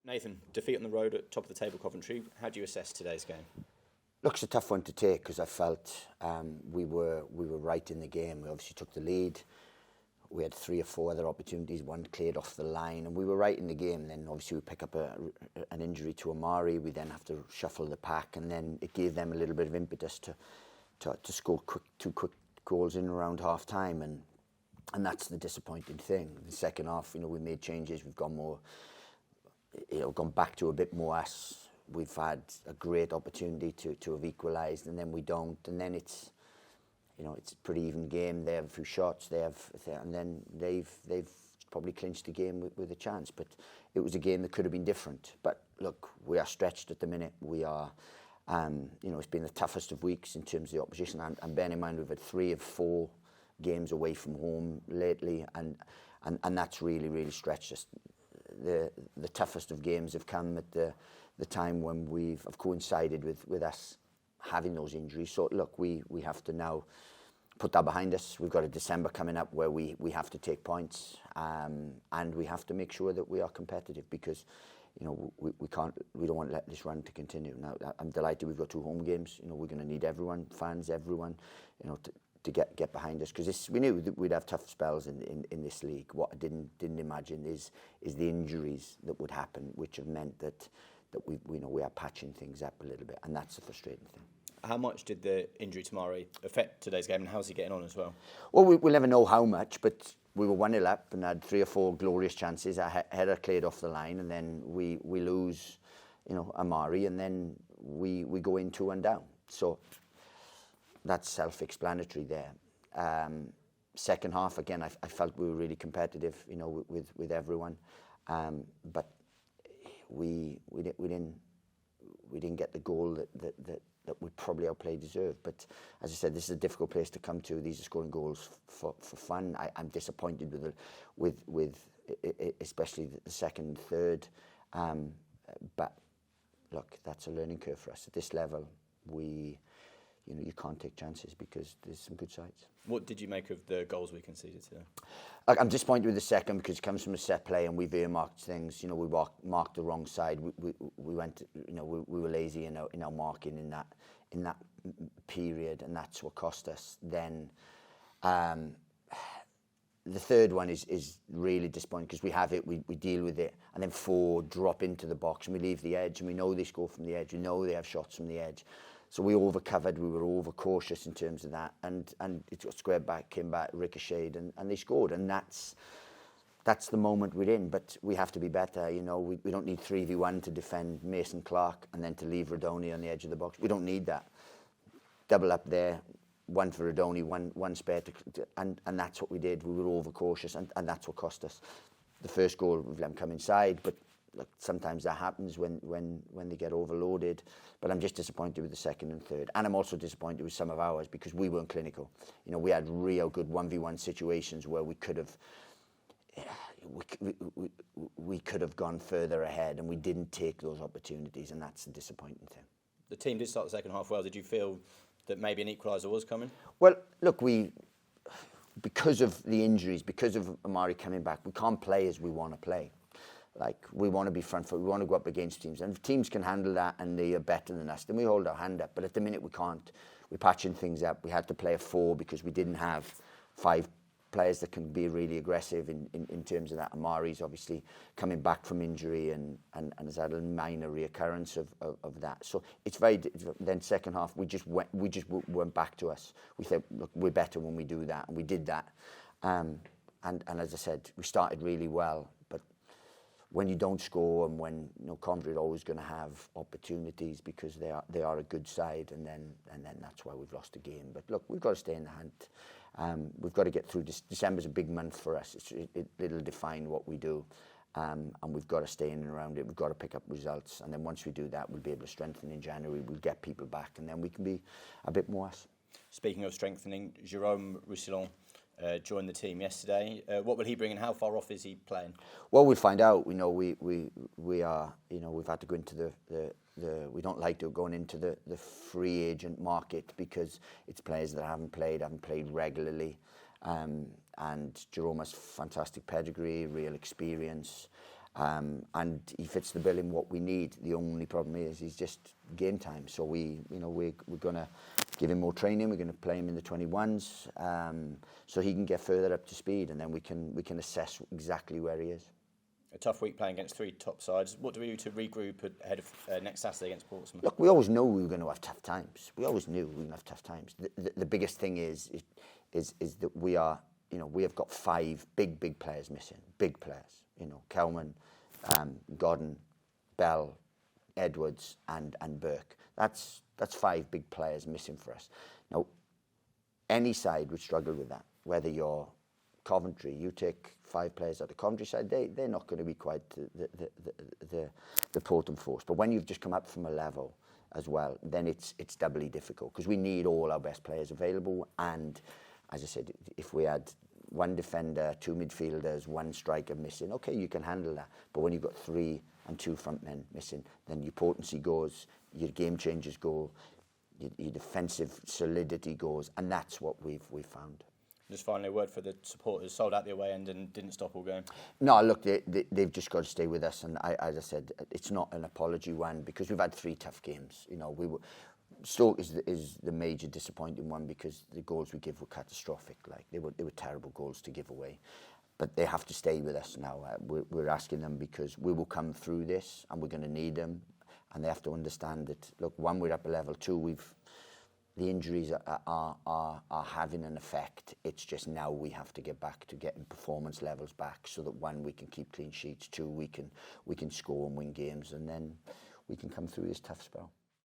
Nathan, defeat on the road at top of the table Coventry. How do you assess today's game? Looks a tough one to take because I felt we were right in the game. We obviously took the lead. We had 3 or 4 other opportunities, one cleared off the line, and we were right in the game. Then obviously we pick up an injury to Amari. We then have to shuffle the pack, and then it gave them a little bit of impetus to score two quick goals in around half time, and that's the disappointing thing. The second half, we made changes. We've gone more. Gone back to a bit more us. We've had a great opportunity to have equalised, and then we don't. And then it's a pretty even game. They have a few shots. And then they've probably clinched the game with a chance. But it was a game that could have been different. But look, we are stretched at the minute. We are, it's been the toughest of weeks in terms of the opposition. And bearing in mind we've had 3 of 4 games away from home lately, and that's really, really stretched us. The toughest of games have come at the time when have coincided with us having those injuries. So look, we have to now put that behind us. We've got a December coming up where we have to take points, and we have to make sure that we are competitive because we don't want to let this run to continue. Now I'm delighted we've got 2 home games. We're going to need everyone, fans, everyone, to get behind us, because we knew that we'd have tough spells in this league. What I didn't imagine is the injuries that would happen, which have meant that we are patching things up a little bit, and that's the frustrating thing. How much did the injury to Mari affect today's game, and how's he getting on as well? Well, we'll never know how much, but we were 1-0 up and had 3 or 4 glorious chances. A header cleared off the line, and then we lose, Amari, and then we go in 2-1 down. So that's self-explanatory there. Second half, again, I felt we were really competitive, with everyone, but we didn't get the goal that we probably outplayed deserved. But as I said, this is a difficult place to come to. These are scoring goals for fun. I'm disappointed with especially the second, third. But look, that's a learning curve for us at this level. You can't take chances because there's some good sides. What did you make of the goals we conceded today? I'm disappointed with the second because it comes from a set play and we've earmarked things. We marked the wrong side. We went. We were lazy in our marking in that period, and that's what cost us. Then the third one is really disappointing because we have it, we deal with it, and then 4 drop into the box and we leave the edge, and we know they score from the edge. We know they have shots from the edge. So we overcovered, we were overcautious in terms of that, and it got squared back, came back, ricocheted, and they scored, and that's the moment we're in. But we have to be better, we don't need 3v1 to defend Mason Clark and then to leave Rodoni on the edge of the box. We don't need that. Double up there, 1 for Rodoni, one spare, and that's what we did. We were overcautious, and that's what cost us. The first goal, we've let them come inside, but look, sometimes that happens when they get overloaded. But I'm just disappointed with the second and third. And I'm also disappointed with some of ours because we weren't clinical. We had real good 1v1 situations where we could have gone further ahead, and we didn't take those opportunities, and that's the disappointing thing. The team did start the second half well. Did you feel that maybe an equaliser was coming? Well, look, because of the injuries, because of Amari coming back, we can't play as we want to play. Like, we want to be front foot, we want to go up against teams. And if teams can handle that and they are better than us, then we hold our hand up. But at the minute, we can't. We're patching things up. We had to play a 4 because we didn't have 5 players that can be really aggressive in terms of that. Amari's obviously coming back from injury and has had a minor reoccurrence of that. So it's very. Then second half, we just went back to us. We said, look, we're better when we do that, and we did that. And as I said, we started really well, but when you don't score, and when Coventry are always going to have opportunities because they are a good side, and then that's why we've lost the game. But look, we've got to stay in the hunt. We've got to get through this. December's a big month for us. It'll define what we do, and we've got to stay in and around it. We've got to pick up results, and then once we do that, we'll be able to strengthen in January. We'll get people back, and then we can be a bit more us. Speaking of strengthening, Jérôme Roussillon joined the team yesterday. What will he bring, and how far off is he playing? Well, we'll find out. We are. We've had to go into the we don't like to going into the free agent market because it's players that haven't played regularly. And Jerome has fantastic pedigree, real experience. and he fits the bill in what we need. The only problem is he's just game time. So we're going to give him more training. We're going to play him in the 21s, so he can get further up to speed, and then we can assess exactly where he is. A tough week playing against 3 top sides. What do we do to regroup ahead of next Saturday against Portsmouth? Look, we always knew we were going to have tough times. We always knew we were going to have tough times. The biggest thing is that we have got 5 big players missing. Big players. Kelman, Godden, Bell, Edwards, and Burke. That's 5 big players missing for us. Now, any side would struggle with that. Whether you're Coventry, you take 5 players out of Coventry side, they're not going to be quite the potent force. But when you've just come up from a level as well, then it's doubly difficult, because we need all our best players available. And as I said, if we had 1 defender, 2 midfielders, 1 striker missing, okay, you can handle that. But when you've got 3 and 2 front men missing, then your potency goes, your game changers go, your defensive solidity goes, and that's what we've found. Just finally, a word for the supporters. Sold out the away end and didn't stop all game. No, look, they've just got to stay with us. And as I said, it's not an apology one, because we've had 3 tough games. Stoke is the major disappointing one, because the goals we give were catastrophic. Like they were terrible goals to give away. But they have to stay with us now. We're asking them, because we will come through this and we're going to need them. And they have to understand that, look, 1, we're up a level, 2, the injuries are having an effect. It's just now we have to get back to getting performance levels back, so that 1, we can keep clean sheets, 2, we can score and win games, and then we can come through this tough spell.